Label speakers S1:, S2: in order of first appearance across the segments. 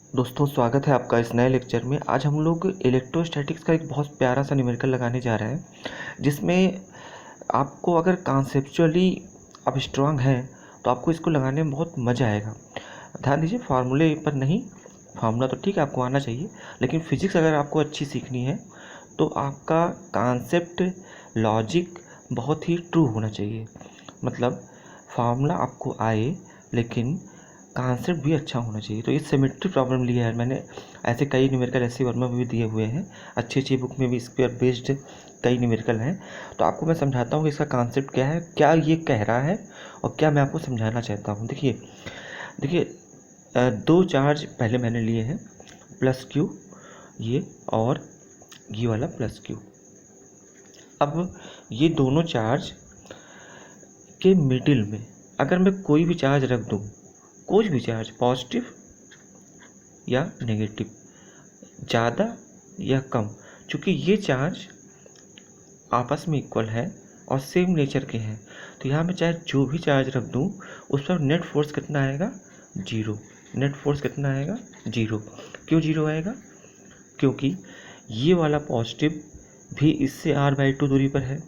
S1: दोस्तों स्वागत है आपका इस नए लेक्चर में। आज हम लोग इलेक्ट्रोस्टैटिक्स का एक बहुत प्यारा सा न्यूमेरिकल लगाने जा रहे हैं, जिसमें आपको अगर कॉन्सेप्चुअली आप स्ट्रांग हैं तो आपको इसको लगाने में बहुत मज़ा आएगा। ध्यान दीजिए, फार्मूले पर नहीं, फार्मूला तो ठीक है आपको आना चाहिए, लेकिन फिजिक्स अगर आपको अच्छी सीखनी है तो आपका कॉन्सेप्ट लॉजिक बहुत ही ट्रू होना चाहिए। मतलब फार्मूला आपको आए लेकिन कॉन्सेप्ट भी अच्छा होना चाहिए। तो ये सिमेट्री प्रॉब्लम लिया है मैंने, ऐसे कई न्यूमेरिकल ऐसे वर्मा में भी दिए हुए हैं, अच्छी अच्छी बुक में भी इस पर बेस्ड कई न्यूमेरिकल हैं। तो आपको मैं समझाता हूँ कि इसका कॉन्सेप्ट क्या है, क्या ये कह रहा है और क्या मैं आपको समझाना चाहता हूँ। देखिए देखिए दो चार्ज पहले मैंने लिए हैं, प्लस क्यू ये और ये वाला प्लस क्यू। अब ये दोनों चार्ज के मिडिल में अगर मैं कोई भी चार्ज रख दूँ, कोई भी चार्ज पॉजिटिव या नेगेटिव, ज़्यादा या कम, चूँकि ये चार्ज आपस में इक्वल है और सेम नेचर के हैं, तो यहाँ मैं चाहे जो भी चार्ज रख दूँ उस पर नेट फोर्स कितना आएगा, जीरो। नेट फोर्स कितना आएगा, जीरो। क्यों जीरो आएगा? क्योंकि ये वाला पॉजिटिव भी इससे r/2 दूरी पर है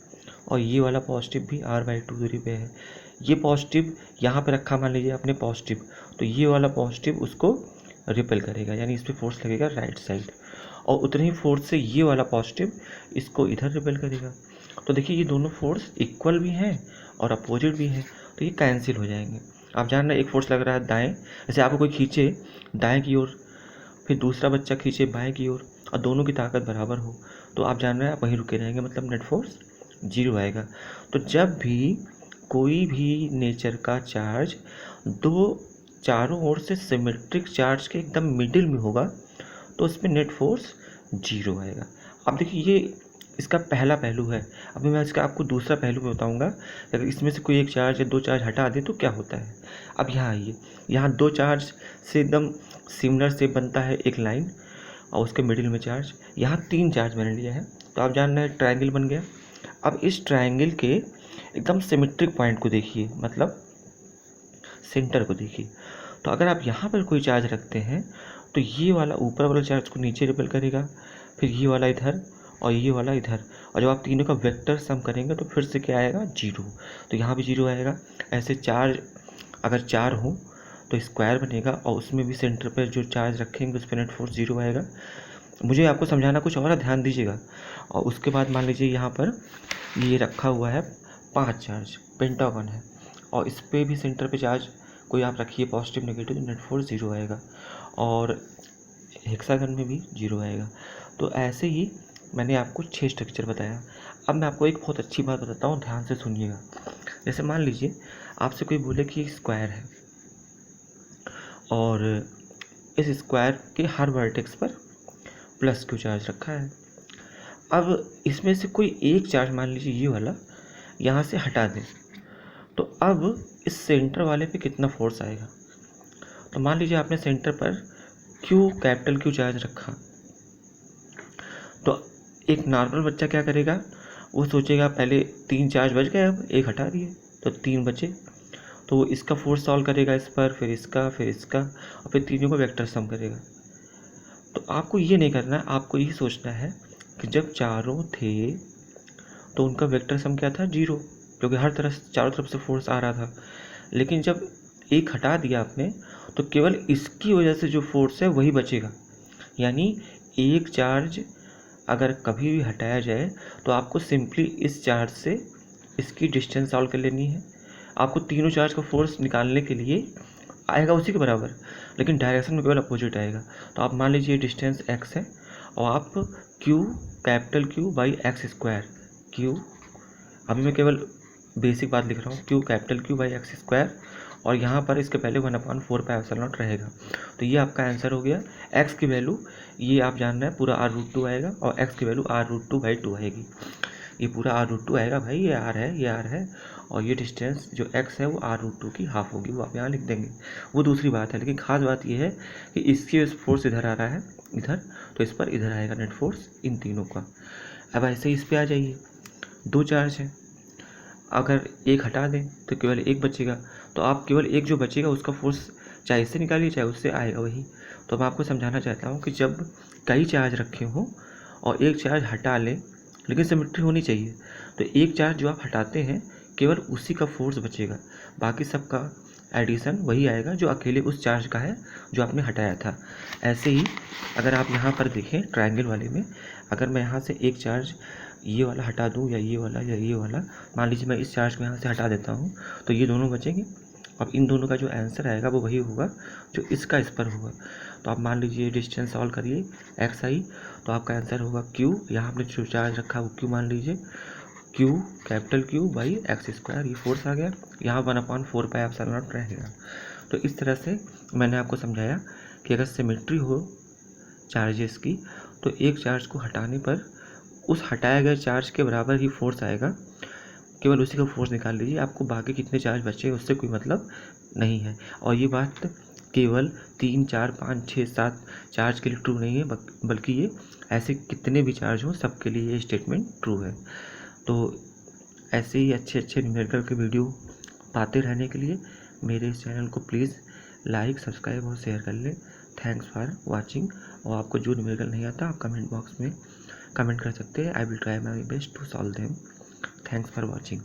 S1: और ये वाला पॉजिटिव भी r/2 दूरी पे है। ये पॉजिटिव यहाँ पे रखा, मान लीजिए आपने पॉजिटिव, तो ये वाला पॉजिटिव उसको रिपेल करेगा, यानी इस पर फोर्स लगेगा राइट साइड, और उतने ही फोर्स से ये वाला पॉजिटिव इसको इधर रिपेल करेगा। तो देखिए ये दोनों फोर्स इक्वल भी हैं और अपोजिट भी हैं, तो ये कैंसिल हो जाएंगे। आप जान रहे हैं, एक फोर्स लग रहा है दाएँ, जैसे आपको कोई खींचे दाएँ की ओर, फिर दूसरा बच्चा खींचे बाएँ की ओर और दोनों की ताकत बराबर हो, तो आप जान रहे हैं आप वहीं रुके रहेंगे, मतलब नेट फोर्स जीरो आएगा। तो जब भी कोई भी नेचर का चार्ज दो चारों ओर से सिमेट्रिक चार्ज के एकदम मिडिल में होगा तो उसमें नेट फोर्स जीरो आएगा। अब देखिए ये इसका पहला पहलू है। अभी मैं इसका आपको दूसरा पहलू भी बताऊंगा। अगर इसमें से कोई एक चार्ज या दो चार्ज हटा दें तो क्या होता है। अब यहाँ आइए, यहाँ दो चार्ज से एकदम सिमिलर से बनता है एक लाइन और उसके मिडिल में चार्ज, यहाँ तीन चार्ज मैंने लिया है, तो आप जान रहे हैं ट्रायंगल बन गया। अब इस ट्रायंगल के एकदम सिमेट्रिक पॉइंट को देखिए, मतलब सेंटर को देखिए। तो अगर आप यहाँ पर कोई चार्ज रखते हैं तो ये वाला ऊपर वाला चार्ज को नीचे रिपेल करेगा, फिर ये वाला इधर और ये वाला इधर, और जब आप तीनों का वेक्टर सम करेंगे तो फिर से क्या आएगा, जीरो। तो यहाँ भी जीरो आएगा। ऐसे चार्ज अगर चार हो तो स्क्वायर बनेगा और उसमें भी सेंटर पर जो चार्ज रखेंगे उस पर नेट फोर्स जीरो आएगा। मुझे आपको समझाना कुछ और है, ध्यान दीजिएगा। और उसके बाद मान लीजिए यहाँ पर ये रखा हुआ है पांच चार्ज, पेंटागन है, और इस पर भी सेंटर पे चार्ज कोई आप रखिए पॉजिटिव नेगेटिव, तो नेट फोर्स जीरो आएगा, और हेक्सागन में भी जीरो आएगा। तो ऐसे ही मैंने आपको 6 स्ट्रक्चर बताया। अब मैं आपको एक बहुत अच्छी बात बताता हूँ, ध्यान से सुनिएगा। जैसे मान लीजिए आपसे कोई बोले कि स्क्वायर है और इस स्क्वायर के हर वर्टेक्स पर प्लस क्यू चार्ज रखा है। अब इसमें से कोई एक चार्ज, मान लीजिए ये वाला, यहाँ से हटा दें तो अब इस सेंटर वाले पे कितना फोर्स आएगा। तो मान लीजिए आपने सेंटर पर क्यू, कैपिटल क्यू चार्ज रखा, तो एक नॉर्मल बच्चा क्या करेगा, वो सोचेगा पहले तीन चार्ज बच गए, अब एक हटा दिए तो तीन बचे, तो वो इसका फोर्स सॉल्व करेगा इस पर, फिर इसका, फिर इसका, और फिर तीनों को वेक्टर सम करेगा। तो आपको ये नहीं करना है, आपको यही सोचना है कि जब चारों थे तो उनका वेक्टर सम क्या था, जीरो, क्योंकि हर तरफ चारों तरफ से फोर्स आ रहा था। लेकिन जब एक हटा दिया आपने तो केवल इसकी वजह से जो फोर्स है वही बचेगा। यानी एक चार्ज अगर कभी भी हटाया जाए तो आपको सिंपली इस चार्ज से इसकी डिस्टेंस सॉल्व कर लेनी है। आपको तीनों चार्ज का फोर्स निकालने के लिए आएगा उसी के बराबर, लेकिन डायरेक्शन में केवल अपोजिट आएगा। तो आप मान लीजिए डिस्टेंस x है और आप q, capital Q by x square, q, अभी मैं केवल बेसिक बात लिख रहा हूँ, q capital Q by x square, और यहाँ पर इसके पहले 1/4πε0 रहेगा। तो ये आपका आंसर हो गया। x की वैल्यू ये आप जान रहे हैं पूरा r√2 आएगा और x की वैल्यू r√2/2 आएगी। ये पूरा r√2 आएगा भाई, ये r है, ये r है, और ये डिस्टेंस जो x है वो r√2 की हाफ होगी, वो आप यहाँ लिख देंगे, वो दूसरी बात है। लेकिन खास बात ये है कि इसकी फोर्स इधर आ रहा है इधर, तो इस पर इधर आएगा नेट फोर्स इन तीनों का। अब ऐसे ही इस पर आ जाइए, दो चार्ज है, अगर एक हटा दें तो केवल एक बचेगा, तो आप केवल एक जो बचेगा उसका फोर्स चाहे इससे निकालिए चाहे उससे आएगा वही। तो मैं आपको समझाना चाहता हूँ कि जब कई चार्ज रखे हों और एक चार्ज हटा लें, लेकिन सिमेट्री होनी चाहिए, तो एक चार्ज जो आप हटाते हैं केवल उसी का फोर्स बचेगा, बाकी सबका एडिशन वही आएगा जो अकेले उस चार्ज का है जो आपने हटाया था। ऐसे ही अगर आप यहाँ पर देखें ट्रायंगल वाले में, अगर मैं यहाँ से एक चार्ज ये वाला हटा दूँ या ये वाला या ये वाला, मान लीजिए मैं इस चार्ज को यहाँ से हटा देता हूँ, तो ये दोनों बचेंगे। अब इन दोनों का जो आंसर आएगा वो वही होगा जो इसका इस पर होगा। तो आप मान लीजिए डिस्टेंस सॉल्व करिए एक्स आई, तो आपका आंसर होगा क्यू, यहाँ आपने जो चार्ज रखा वो क्यू मान लीजिए, Q capital Q by x square, ये फोर्स आ गया, यहाँ 1/4πε0 रहेगा। तो इस तरह से मैंने आपको समझाया कि अगर सिमेट्री हो चार्जेस की, तो एक चार्ज को हटाने पर उस हटाए गए चार्ज के बराबर ही फोर्स आएगा, केवल उसी का फोर्स निकाल लीजिए, आपको बाकी कितने चार्ज बचे उससे कोई मतलब नहीं है। और ये बात केवल 3, 4, 5, 6, 7 चार्ज के लिए ट्रू नहीं है, बल्कि ये ऐसे कितने भी चार्ज हों सबके लिए ये स्टेटमेंट ट्रू है। तो ऐसे ही अच्छे अच्छे न्यूमेरिकल के वीडियो पाते रहने के लिए मेरे इस चैनल को प्लीज़ लाइक, सब्सक्राइब और शेयर कर लें। Thanks for watching. और आपको जो न्यूमेरिकल नहीं आता आप कमेंट बॉक्स में कमेंट कर सकते हैं। I will try my best to solve them. Thanks for watching.